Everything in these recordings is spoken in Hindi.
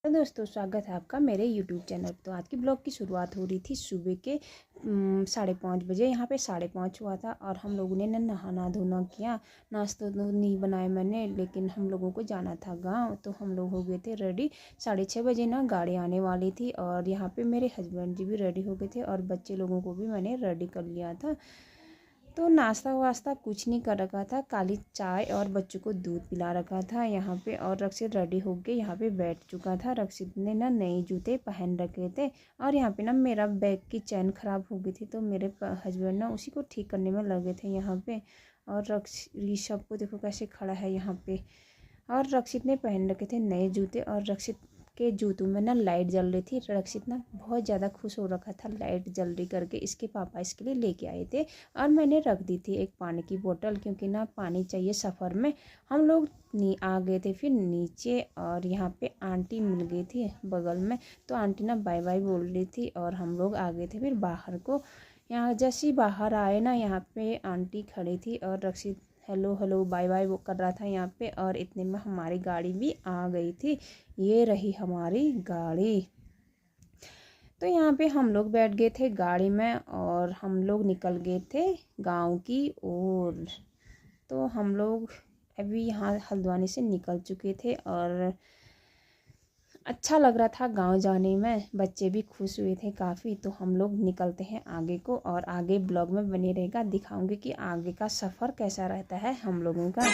तो दोस्तों स्वागत है आपका मेरे YouTube चैनल। तो आज की ब्लॉग की शुरुआत हो रही थी सुबह के 5:30 बजे। यहाँ पे 5:30 हुआ था और हम लोगों ने ना नहाना धोना किया। नाश्ता तो नहीं बनाया मैंने, लेकिन हम लोगों को जाना था गांव, तो हम लोग हो गए थे रेडी। 6:30 बजे ना गाड़ी आने वाली थी और यहाँ पे मेरे हस्बैंड जी भी रेडी हो गए थे और बच्चे लोगों को भी मैंने रेडी कर लिया था। तो नाश्ता वास्ता कुछ नहीं कर रखा था, काली चाय और बच्चों को दूध पिला रखा था यहाँ पे। और रक्षित रेडी होके यहाँ पे बैठ चुका था। रक्षित ने ना नए जूते पहन रखे थे और यहाँ पे ना मेरा बैग की चैन ख़राब हो गई थी, तो मेरे हस्बैंड ना उसी को ठीक करने में लगे थे यहाँ पे। और ऋषभ को देखो कैसे खड़ा है यहाँ पे। और रक्षित ने पहन रखे थे नए जूते और रक्षित के जूतों में ना लाइट जल रही थी। रक्षित ना बहुत ज़्यादा खुश हो रखा था लाइट जल रही करके। इसके पापा इसके लिए लेके आए थे और मैंने रख दी थी एक पानी की बोतल, क्योंकि ना पानी चाहिए सफ़र में। हम लोग आ गए थे फिर नीचे और यहाँ पे आंटी मिल गई थी बगल में, तो आंटी ना बाय बाय बोल रही थी और हम लोग आ गए थे फिर बाहर को। यहाँ जैसे ही बाहर आए ना यहाँ पे आंटी खड़ी थी और रक्षित हेलो हेलो बाय बाय वो कर रहा था यहाँ पे। और इतने में हमारी गाड़ी भी आ गई थी। ये रही हमारी गाड़ी। तो यहाँ पे हम लोग बैठ गए थे गाड़ी में और हम लोग निकल गए थे गांव की ओर। तो हम लोग अभी यहाँ हल्द्वानी से निकल चुके थे और अच्छा लग रहा था गांव जाने में। बच्चे भी खुश हुए थे काफ़ी। तो हम लोग निकलते हैं आगे को और आगे ब्लॉग में बने रहेगा, दिखाऊंगी कि आगे का सफ़र कैसा रहता है हम लोगों का।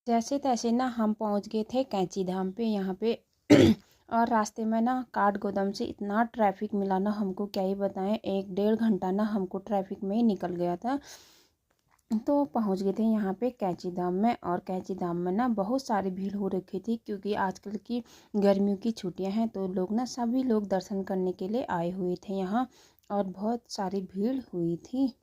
जैसे तैसे ना हम पहुंच गए थे कैंची धाम पे यहाँ पे। और रास्ते में ना काठ गोदाम से इतना ट्रैफिक मिला ना हमको क्या ही बताएं। 1-1.5 घंटा ना हमको ट्रैफिक में ही निकल गया था। तो पहुंच गए थे यहाँ पे कैंची धाम में। और कैंची धाम में ना बहुत सारी भीड़ हो रखी थी, क्योंकि आजकल की गर्मियों की छुट्टियां हैं, तो लोग ना सभी लोग दर्शन करने के लिए आए हुए थे यहाँ और बहुत सारी भीड़ हुई थी।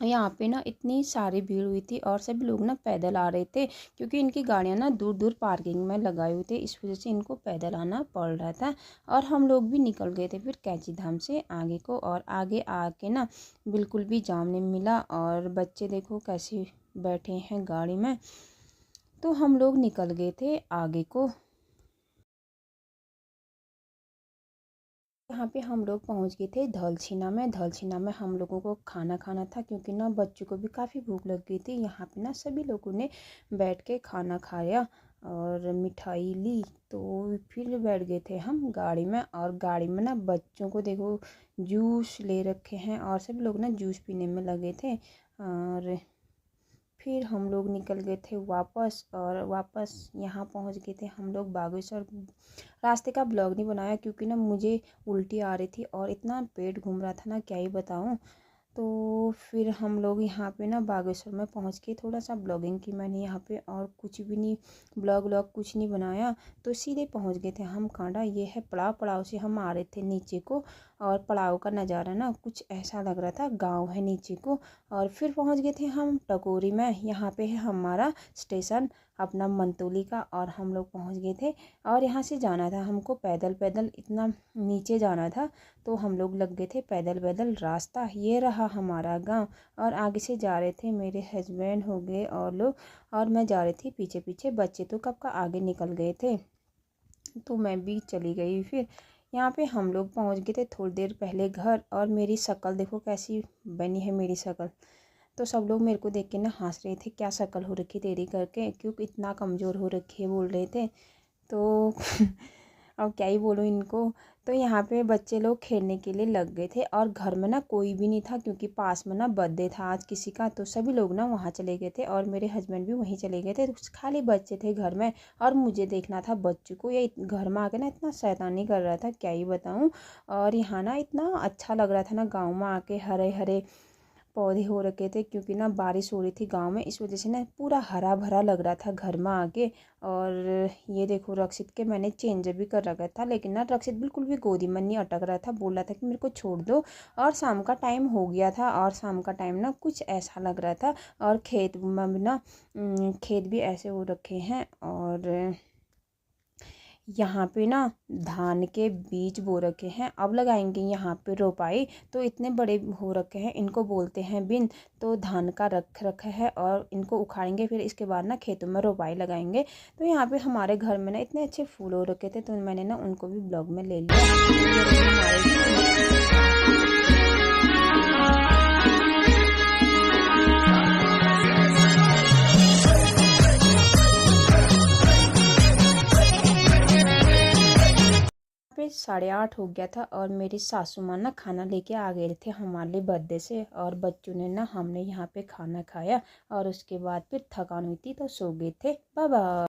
यहाँ पे ना इतनी सारी भीड़ हुई थी और सभी लोग ना पैदल आ रहे थे, क्योंकि इनकी गाड़ियाँ ना दूर दूर पार्किंग में लगाई हुई थी, इस वजह से इनको पैदल आना पड़ रहा था। और हम लोग भी निकल गए थे फिर कैंची धाम से आगे को। और आगे आके ना बिल्कुल भी जाम नहीं मिला और बच्चे देखो कैसे बैठे हैं गाड़ी में। तो हम लोग निकल गए थे आगे को। यहाँ पे हम लोग पहुँच गए थे धौलछिना में। धौलछिना में हम लोगों को खाना खाना था, क्योंकि ना बच्चों को भी काफ़ी भूख लग गई थी। यहाँ पे ना सभी लोगों ने बैठ के खाना खाया और मिठाई ली। तो फिर बैठ गए थे हम गाड़ी में। और गाड़ी में ना बच्चों को देखो जूस ले रखे हैं और सभी लोग ना जूस पीने में लगे थे। और फिर हम लोग निकल गए थे वापस। और वापस यहाँ पहुँच गए थे हम लोग बागेश्वर। रास्ते का ब्लॉग नहीं बनाया, क्योंकि ना मुझे उल्टी आ रही थी और इतना पेट घूम रहा था ना क्या ही बताऊँ। तो फिर हम लोग यहाँ पे ना बागेश्वर में पहुँच के थोड़ा सा ब्लॉगिंग की मैंने यहाँ पे, और कुछ भी नहीं ब्लॉग कुछ नहीं बनाया। तो सीधे पहुँच गए थे हम कांडा। ये है पड़ाव। पड़ाव से हम आ रहे थे नीचे को और पड़ाव का नज़ारा ना कुछ ऐसा लग रहा था, गांव है नीचे को। और फिर पहुँच गए थे हम टकोरी में। यहाँ पे है हमारा स्टेशन अपना मंतोली का। और हम लोग पहुँच गए थे और यहाँ से जाना था हमको पैदल पैदल, इतना नीचे जाना था। तो हम लोग लग गए थे पैदल पैदल रास्ता। ये रहा हमारा गांव। और आगे से जा रहे थे मेरे हस्बैंड हो गए और लोग, और मैं जा रही थी पीछे पीछे। बच्चे तो कब का आगे निकल गए थे, तो मैं भी चली गई। फिर यहाँ पे हम लोग पहुँच गए थे थोड़ी देर पहले घर। और मेरी शक्ल देखो कैसी बनी है मेरी शक्ल। तो सब लोग मेरे को देख के ना हंस रहे थे, क्या शक्ल हो रखी तेरी करके, क्योंकि इतना कमज़ोर हो रखी है बोल रहे थे। तो अब क्या ही बोलूँ इनको। तो यहाँ पे बच्चे लोग खेलने के लिए लग गए थे और घर में ना कोई भी नहीं था, क्योंकि पास में ना बर्थडे था आज किसी का। तो सभी लोग ना वहाँ चले गए थे और मेरे हस्बैंड भी वहीं चले गए थे। तो खाली बच्चे थे घर में और मुझे देखना था बच्चों को। ये घर में आके ना इतना शैतानी कर रहा था, क्या ही बताऊँ। और यहाँ ना इतना अच्छा लग रहा था ना गाँव में आके, हरे हरे पौधे हो रखे थे, क्योंकि ना बारिश हो रही थी गांव में, इस वजह से ना पूरा हरा भरा लग रहा था घर में आके। और ये देखो रक्षित के मैंने चेंज भी कर रखा था, लेकिन ना रक्षित बिल्कुल भी गोदी में नहीं अटक रहा था, बोल रहा था कि मेरे को छोड़ दो। और शाम का टाइम हो गया था और शाम का टाइम ना कुछ ऐसा लग रहा था। और खेत में भी ना खेत भी ऐसे हो रखे हैं। और यहाँ पे ना धान के बीज बो रखे हैं, अब लगाएंगे यहाँ पे रोपाई। तो इतने बड़े हो रखे हैं, इनको बोलते हैं बिन। तो धान का रख रखा है और इनको उखाड़ेंगे, फिर इसके बाद ना खेतों में रोपाई लगाएंगे। तो यहाँ पे हमारे घर में ना इतने अच्छे फूल हो रखे थे, तो मैंने ना उनको भी ब्लॉग में ले लिया। ये देखो हमारे पे 8:30 हो गया था और मेरी सासू माँ ना खाना लेके आ गए थे हमारे लिए बर्थडे से। और बच्चों ने ना हमने यहाँ पे खाना खाया और उसके बाद फिर थकान हुई थी तो सो गए थे। Bye bye.